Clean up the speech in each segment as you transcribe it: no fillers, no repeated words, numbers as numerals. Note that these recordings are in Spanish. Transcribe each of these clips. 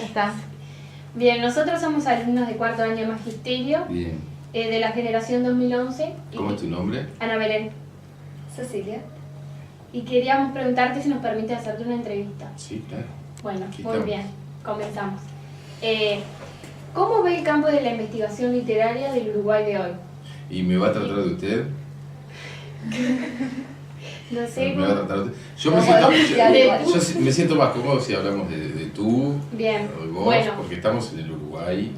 estás? Bien, nosotros somos alumnos de cuarto año de Magisterio. Bien. De la generación 2011. ¿Cómo es tu nombre? Ana Belén. Cecilia. Y queríamos preguntarte si nos permite hacerte una entrevista. Sí, claro. Bueno, Aquí muy estamos. bien, comenzamos. ¿Cómo ve el campo de la investigación literaria del Uruguay de hoy? ¿Y me va a tratar de usted? No sé ¿Me va a cómo... tratar de usted? Yo me siento más cómodo si hablamos de tú, Bien, o de vos, bueno. porque estamos en el Uruguay.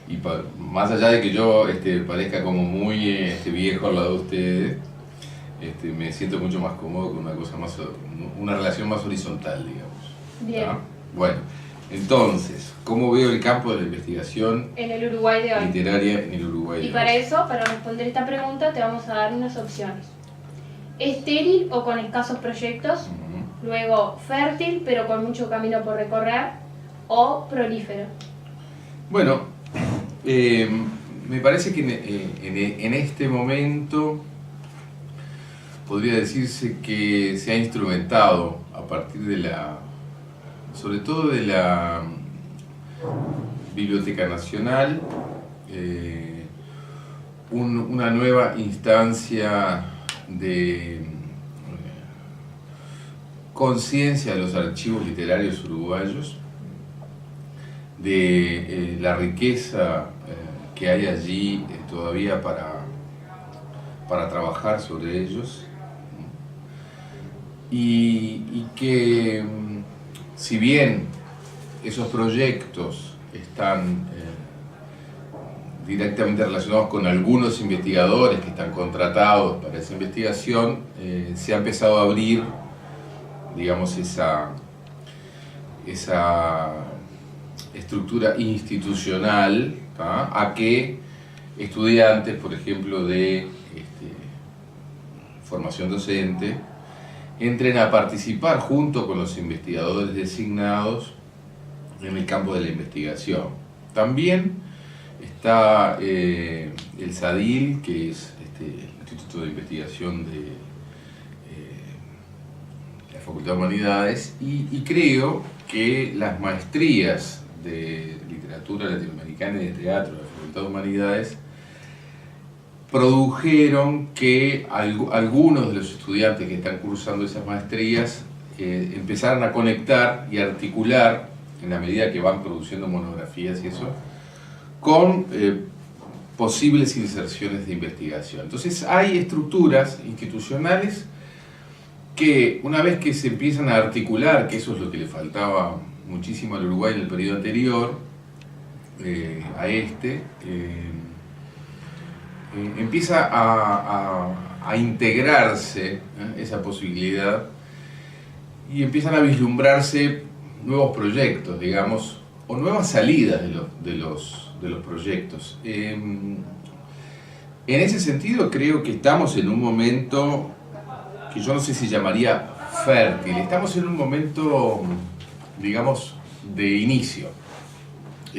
Y más allá de que yo parezca como muy viejo al lado de ustedes, me siento mucho más cómodo con una relación más horizontal, digamos. Bien. ¿Ah? Bueno, entonces, ¿cómo veo el campo de la investigación En el Uruguay de hoy. literaria en el Uruguay de Y hoy? para eso, para responder esta pregunta, te vamos a dar unas opciones. Estéril o con escasos proyectos, Ujú. luego fértil pero con mucho camino por recorrer, o prolífero. Bueno, me parece que en este momento podría decirse que se ha instrumentado a partir sobre todo de la Biblioteca Nacional, una nueva instancia de conciencia de los archivos literarios uruguayos, de la riqueza que hay allí todavía para trabajar sobre ellos, y que si bien esos proyectos están directamente relacionados con algunos investigadores que están contratados para esa investigación, se ha empezado a abrir, digamos, esa estructura institucional, ¿tá?, a que estudiantes, por ejemplo, de formación docente, entren a participar junto con los investigadores designados en el campo de la investigación. También está el SADIL, que es el Instituto de Investigación de la Facultad de Humanidades, y creo que las maestrías de literatura latinoamericana y de teatro de la Facultad de Humanidades produjeron que algunos de los estudiantes que están cursando esas maestrías empezaran a conectar y articular, en la medida que van produciendo monografías y eso, con posibles inserciones de investigación. Entonces hay estructuras institucionales que, una vez que se empiezan a articular, que eso es lo que le faltaba muchísimo al Uruguay en el periodo anterior empieza a integrarse esa posibilidad, y empiezan a vislumbrarse nuevos proyectos, digamos, o nuevas salidas de los proyectos. En ese sentido, creo que estamos en un momento que yo no sé si llamaría fértil. Estamos en un momento, digamos, de inicio.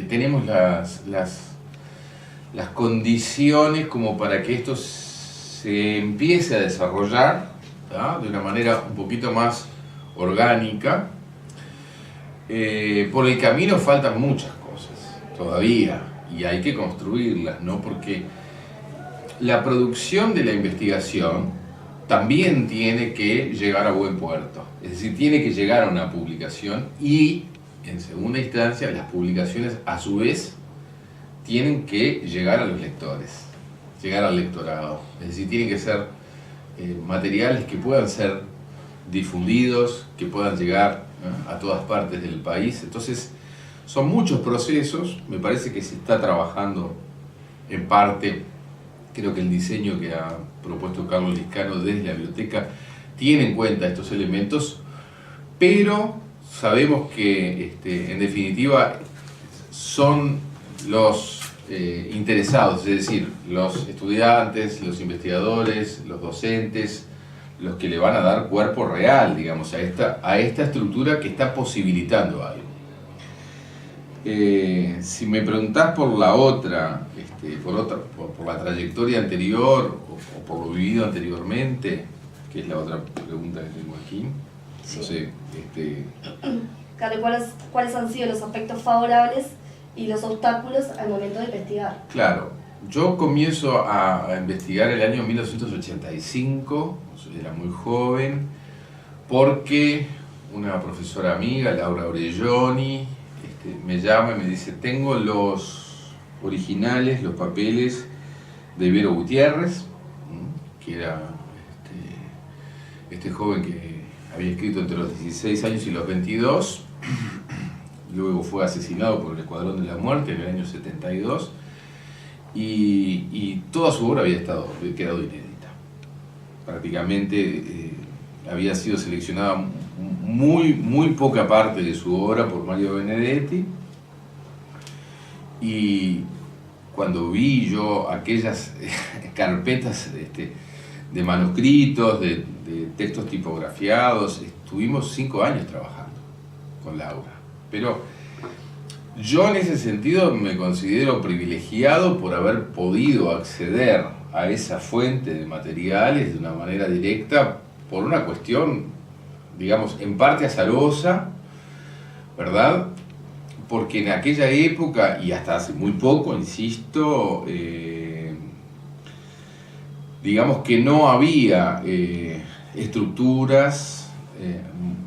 Tenemos las condiciones como para que esto se empiece a desarrollar, ¿tá?, de una manera un poquito más orgánica. Por el camino faltan muchas cosas todavía, y hay que construirlas, ¿no? Porque la producción de la investigación también tiene que llegar a buen puerto, es decir, tiene que llegar a una publicación, y en segunda instancia las publicaciones a su vez tienen que llegar a los lectores, llegar al lectorado, es decir, tienen que ser materiales que puedan ser difundidos, que puedan llegar a todas partes del país. Entonces son muchos procesos. Me parece que se está trabajando en parte. Creo que el diseño que ha propuesto Carlos Liscano desde la biblioteca tiene en cuenta estos elementos, pero sabemos que en definitiva son los interesados, es decir, los estudiantes, los investigadores, los docentes, los que le van a dar cuerpo real, digamos, a esta estructura que está posibilitando algo. Si me preguntás por la otra, por la trayectoria anterior o por lo vivido anteriormente, que es la otra pregunta que tengo aquí, Sí. no sé, Claro, ¿cuáles han sido los aspectos favorables y los obstáculos al momento de investigar? Claro, yo comienzo a investigar el año 1985, era muy joven, porque una profesora amiga, Laura Orelloni, me llama y me dice: tengo los originales, los papeles de Vero Gutiérrez, que era este joven que había escrito entre los 16 años y los 22, luego fue asesinado por el Escuadrón de la Muerte en el año 72, y toda su obra había quedado inédita. Prácticamente había sido seleccionada muy poca parte de su obra por Mario Benedetti, y cuando vi yo aquellas carpetas de manuscritos, de textos tipografiados, estuvimos 5 años trabajando con Laura. Pero yo en ese sentido me considero privilegiado por haber podido acceder a esa fuente de materiales de una manera directa, por una cuestión, digamos, en parte azarosa, ¿verdad? Porque en aquella época, y hasta hace muy poco, insisto, digamos que no había estructuras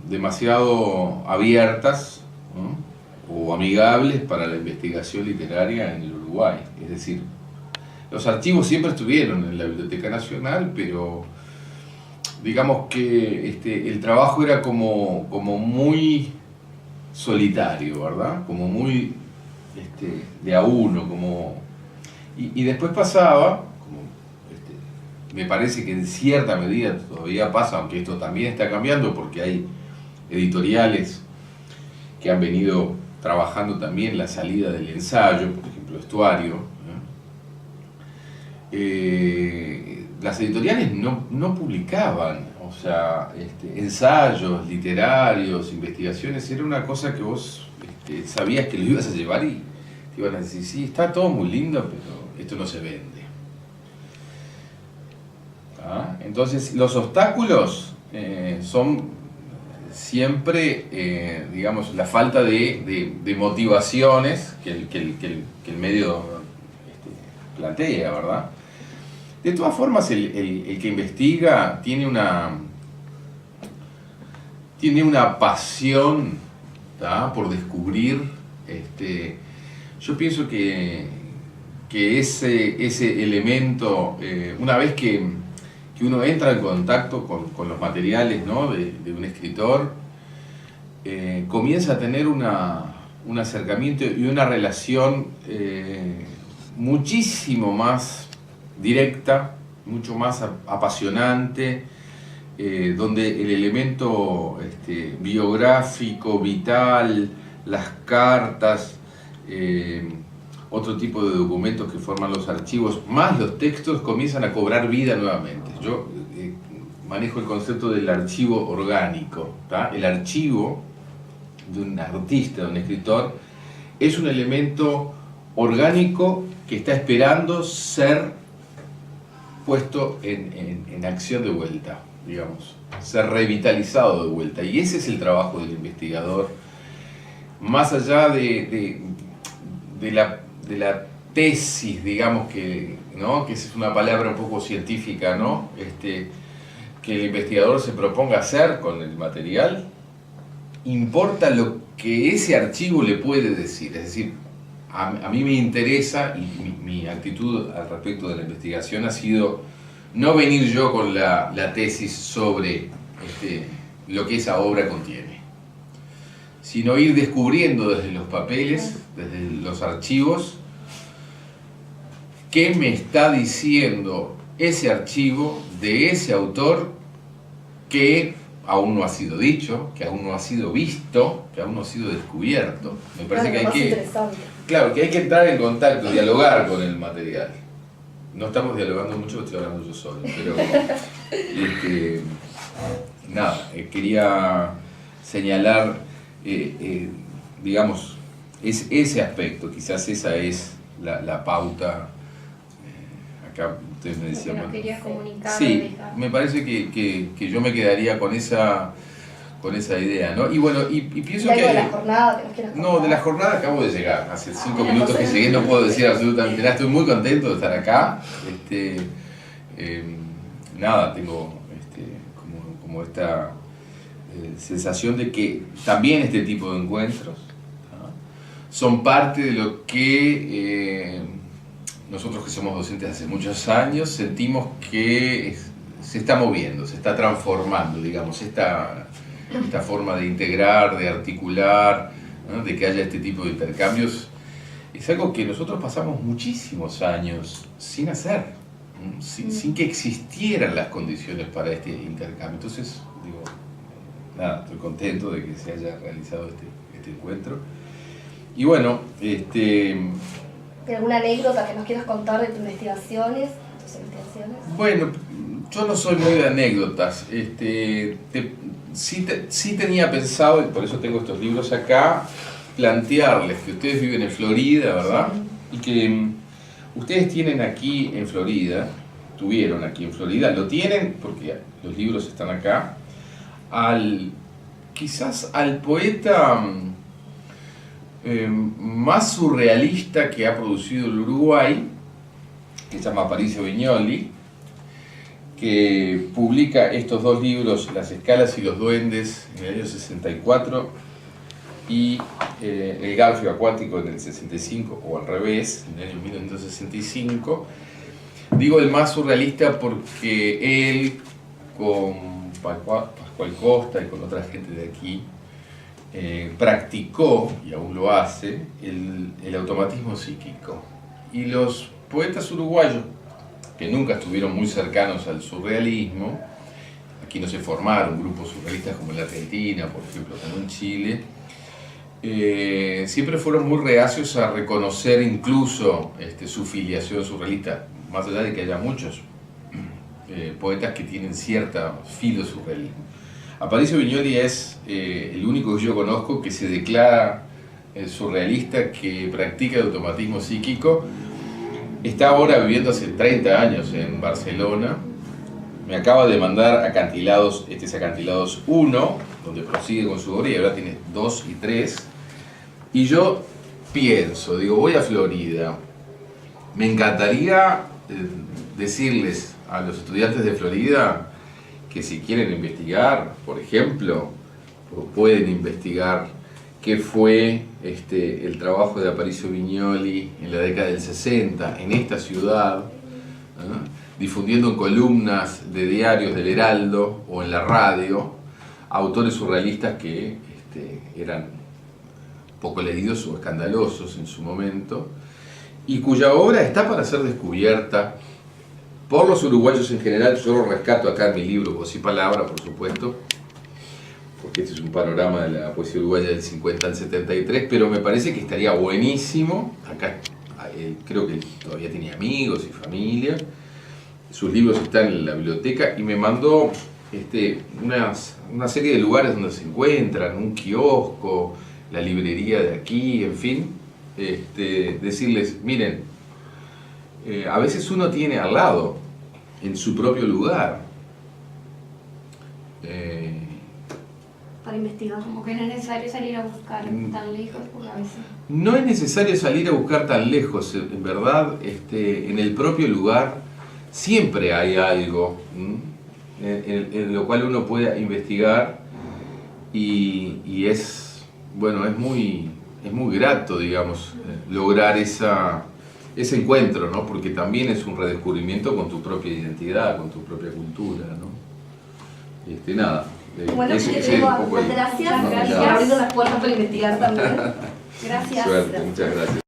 demasiado abiertas, ¿no?, o amigables para la investigación literaria en el Uruguay. Es decir, los archivos siempre estuvieron en la Biblioteca Nacional, pero digamos que el trabajo era como muy solitario, ¿verdad? Como muy de a uno, y después pasaba, me parece que en cierta medida todavía pasa, aunque esto también está cambiando porque hay editoriales que han venido trabajando también la salida del ensayo, por ejemplo Estuario, ¿no? Las editoriales no publicaban, o sea, ensayos literarios, investigaciones, era una cosa que vos sabías que lo ibas a llevar y te iban a decir: sí, está todo muy lindo, pero esto no se vende. Entonces los obstáculos son siempre, digamos, la falta de motivaciones que el medio plantea, ¿verdad? De todas formas, el que investiga tiene una pasión, ¿tá?, por descubrir. Yo pienso que ese elemento, una vez que uno entra en contacto con los materiales, ¿no?, de un escritor, comienza a tener un acercamiento y una relación muchísimo más directa, mucho más apasionante, donde el elemento biográfico, vital, las cartas, otro tipo de documentos que forman los archivos, más los textos, comienzan a cobrar vida nuevamente. Yo manejo el concepto del archivo orgánico, ¿tá? El archivo de un artista, de un escritor, es un elemento orgánico que está esperando ser puesto en acción de vuelta, digamos, ser revitalizado de vuelta. Y ese es el trabajo del investigador, más allá de la tesis, digamos, ¿no?, que es una palabra un poco científica, ¿no?, que el investigador se proponga hacer con el material. Importa lo que ese archivo le puede decir. Es decir, a mí me interesa, y mi actitud al respecto de la investigación ha sido no venir yo con la tesis sobre lo que esa obra contiene, sino ir descubriendo desde los papeles, desde los archivos, qué me está diciendo ese archivo de ese autor que aún no ha sido dicho, que aún no ha sido visto, que aún no ha sido descubierto. Me parece que hay que entrar en contacto, dialogar con el material. No estamos dialogando mucho, estoy hablando yo solo, pero nada, quería señalar, digamos, ese aspecto. Quizás esa es la pauta. Acá ustedes me decían, querías comunicar. Sí, me parece que yo me quedaría con con esa idea, ¿no? Y bueno, y pienso ¿Y algo que... de la jornada que nos quieras contar? No, de la jornada acabo de llegar, hace 5 minutos que llegué, no puedo decir absolutamente nada, estoy muy contento de estar acá. Eh, Nada, tengo como esta sensación de que también este tipo de encuentros, ¿no?, son parte de lo que nosotros que somos docentes hace muchos años sentimos que se está moviendo, se está transformando, digamos, esta forma de integrar, de articular, ¿no?, de que haya este tipo de intercambios, es algo que nosotros pasamos muchísimos años sin hacer, ¿no?, sin que existieran las condiciones para este intercambio. Entonces, digo, nada, estoy contento de que se haya realizado este encuentro. Y bueno, ¿Alguna anécdota que nos quieras contar de tus investigaciones? Bueno, yo no soy muy de anécdotas. Sí tenía pensado, y por eso tengo estos libros acá, plantearles que ustedes viven en Florida, ¿verdad? Sí. Y que ustedes tienen aquí en Florida, tuvieron aquí en Florida, lo tienen porque los libros están acá, quizás al poeta más surrealista que ha producido el Uruguay, que se llama Aparicio Viñoly, que publica estos dos libros, Las escalas y los duendes, en el año 64, y El garfio acuático en el 65, o al revés, en el año 1965. Digo el más surrealista porque él, con Pascual Costa y con otra gente de aquí, practicó, y aún lo hace, el automatismo psíquico. Y los poetas uruguayos, que nunca estuvieron muy cercanos al surrealismo, aquí no se formaron grupos surrealistas como en la Argentina, por ejemplo, como en Chile, siempre fueron muy reacios a reconocer incluso su filiación surrealista, más allá de que haya muchos poetas que tienen cierta filo surrealismo. Aparicio Viñoly es el único que yo conozco que se declara surrealista, que practica el automatismo psíquico. Está ahora viviendo hace 30 años en Barcelona. Me acaba de mandar Acantilados, este es Acantilados 1, donde prosigue con su obra, y ahora tiene 2 y 3. Y yo pienso, digo, voy a Florida. Me encantaría decirles a los estudiantes de Florida que si quieren investigar, por ejemplo, pueden investigar qué fue el trabajo de Aparicio Viñoly en la década del 60 en esta ciudad, difundiendo en columnas de diarios del Heraldo o en la radio autores surrealistas que eran poco leídos o escandalosos en su momento, y cuya obra está para ser descubierta por los uruguayos en general. Yo lo rescato acá en mi libro Voz y Palabra, por supuesto, porque este es un panorama de la poesía uruguaya del 50 al 73, pero me parece que estaría buenísimo. Acá creo que todavía tiene amigos y familia, sus libros están en la biblioteca, y me mandó una serie de lugares donde se encuentran, un kiosco, la librería de aquí, en fin, decirles, miren, a veces uno tiene al lado, en su propio lugar, para investigar. Como que no es necesario salir a buscar tan lejos, porque a veces... No es necesario salir a buscar tan lejos, en verdad, en el propio lugar siempre hay algo en lo cual uno pueda investigar, y es muy grato, digamos, lograr ese encuentro, ¿no? Porque también es un redescubrimiento con tu propia identidad, con tu propia cultura, ¿no? Nada. Bueno, gracias por abriendo las puertas para investigar también. Gracias. Suerte, muchas gracias.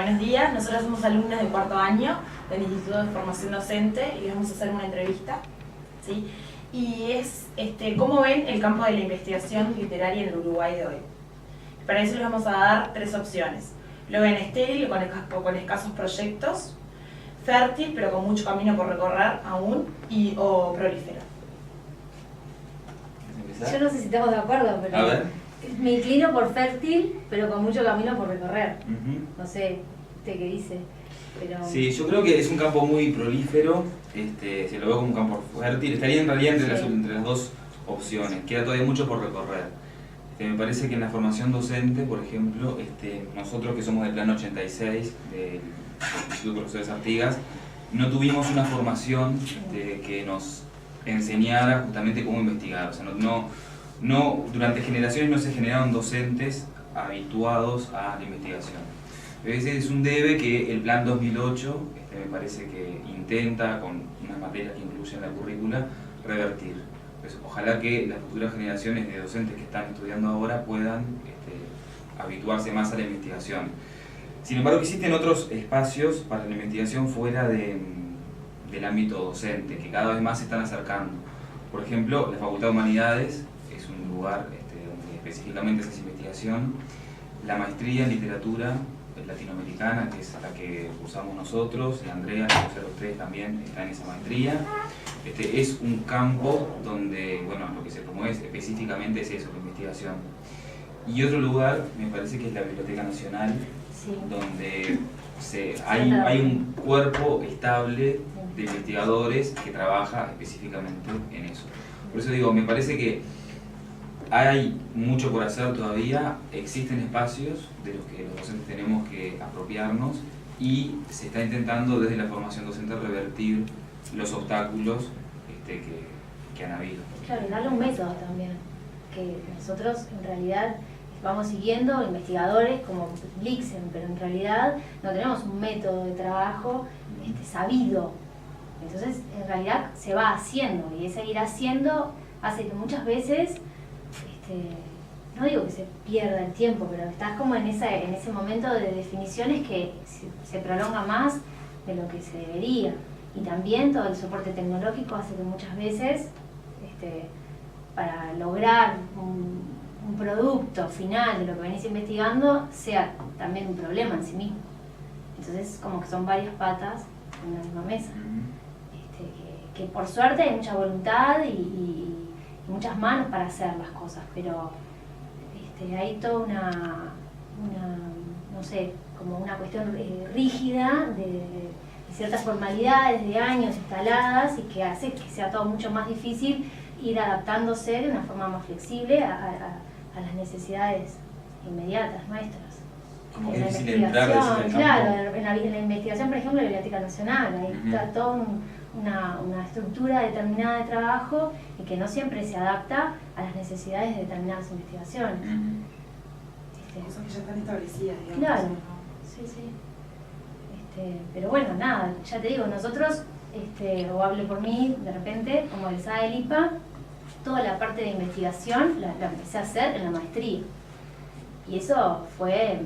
buenos días. Nosotros somos alumnos de cuarto año del Instituto de Formación Docente y les vamos a hacer una entrevista, ¿sí? Y es cómo ven el campo de la investigación literaria en el Uruguay de hoy. Para eso les vamos a dar 3 opciones. Lo ven estéril o con escasos proyectos, fértil pero con mucho camino por recorrer aún, o prolífero. Yo no sé si estamos de acuerdo, pero A ver. me inclino por fértil, pero con mucho camino por recorrer. No sé, ¿usted qué dice? Pero... Sí, yo creo que es un campo muy prolífero, se lo veo como un campo fértil, estaría en realidad entre las dos opciones, queda todavía mucho por recorrer. Me parece que en la formación docente, por ejemplo, nosotros que somos del plan 86 del Instituto de Profesores Artigas, no tuvimos una formación que nos enseñara justamente cómo investigar. O sea, durante generaciones no se generaron docentes habituados a la investigación. Ese es un debe que el plan 2008 me parece que intenta, con unas materias que incluyen la currícula, revertir. Pues, ojalá que las futuras generaciones de docentes que están estudiando ahora puedan habituarse más a la investigación. Sin embargo, existen otros espacios para la investigación fuera del ámbito docente, que cada vez más se están acercando. Por ejemplo, la Facultad de Humanidades es un lugar donde específicamente se hace investigación. La maestría en literatura latinoamericana, que es la que cursamos nosotros, y Andrea, que cursa los 3 también, está en esa maestría. Es un campo donde, bueno, lo que se promueve específicamente es eso, la investigación. Y otro lugar, me parece que es la Biblioteca Nacional, sí, donde hay un cuerpo estable de investigadores que trabaja específicamente en eso. Por eso digo, me parece que hay mucho por hacer todavía, existen espacios de los que los docentes tenemos que apropiarnos y se está intentando desde la formación docente revertir los obstáculos que han habido. Claro, y darle un método también, que nosotros en realidad vamos siguiendo investigadores como Blixen, pero en realidad no tenemos un método de trabajo sabido. Entonces, en realidad se va haciendo, y ese ir haciendo hace que muchas veces, no digo que se pierda el tiempo, pero estás como en ese momento de definiciones que se prolonga más de lo que se debería. Y también todo el soporte tecnológico hace que muchas veces, para lograr un producto final de lo que venís investigando, sea también un problema en sí mismo. Entonces, como que son varias patas en la misma mesa. Que por suerte hay mucha voluntad y muchas manos para hacer las cosas, pero hay toda no sé, como una cuestión rígida de ciertas formalidades de años instaladas, y que hace que sea todo mucho más difícil ir adaptándose de una forma más flexible a las necesidades inmediatas nuestras. Como En la difícil entrar investigación, claro, en la investigación, por ejemplo, de la Biblioteca Nacional, ahí está toda una estructura determinada de trabajo y que no siempre se adapta a las necesidades de determinadas investigaciones. Cosas que ya están establecidas, digamos. Claro, sí, sí. Pero bueno, nada, ya te digo, nosotros, o hablo por mí, de repente, como egresada del IPA, toda la parte de investigación la empecé a hacer en la maestría. Y eso fue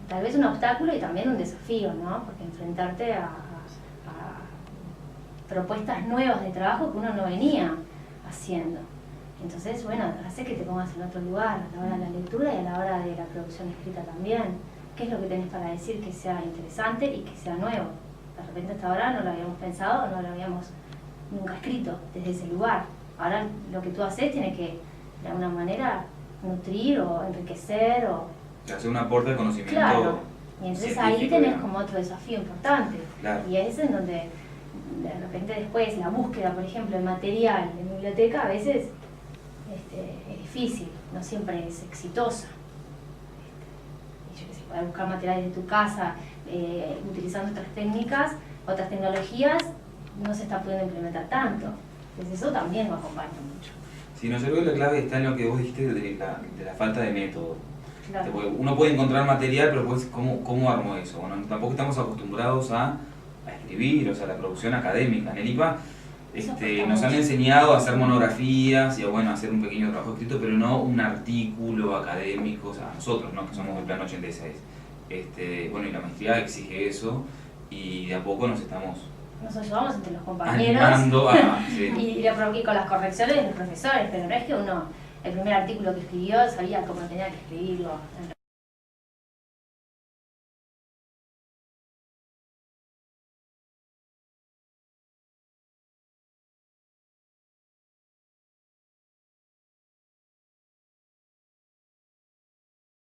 tal vez un obstáculo y también un desafío, ¿no? Porque enfrentarte a propuestas nuevas de trabajo que uno no venía haciendo. Entonces, bueno, hace que te pongas en otro lugar a la hora de la lectura y a la hora de la producción escrita también. ¿Qué es lo que tenés para decir que sea interesante y que sea nuevo? De repente hasta ahora no lo habíamos pensado, no lo habíamos nunca escrito desde ese lugar. Ahora lo que tú haces tiene que, de alguna manera, nutrir o enriquecer o... hacer un aporte de conocimiento. Claro, y entonces ahí tenés como otro desafío importante. Claro. Y es en donde de repente después la búsqueda, por ejemplo, de material en biblioteca a veces es difícil, no siempre es exitosa. Y yo qué sé, poder buscar materiales de tu casa utilizando otras técnicas, otras tecnologías, no se está pudiendo implementar tanto. Entonces eso también nos acompaña mucho. Sí, no, yo creo que la clave está en lo que vos dijiste de la falta de método. Claro. Uno puede encontrar material, pero pues, ¿cómo armo eso? Bueno, tampoco estamos acostumbrados a escribir, o sea, la producción académica. En el IPA Nos han enseñado a hacer monografías y a hacer un pequeño trabajo escrito, pero no un artículo académico, o sea, nosotros, ¿no? Que somos del plan 86. Y la maestría exige eso y de a poco nos ayudamos entre los compañeros animando a... Sí. y con las correcciones de los profesores, pero no es que uno, el primer artículo que escribió, sabía cómo tenía que escribirlo.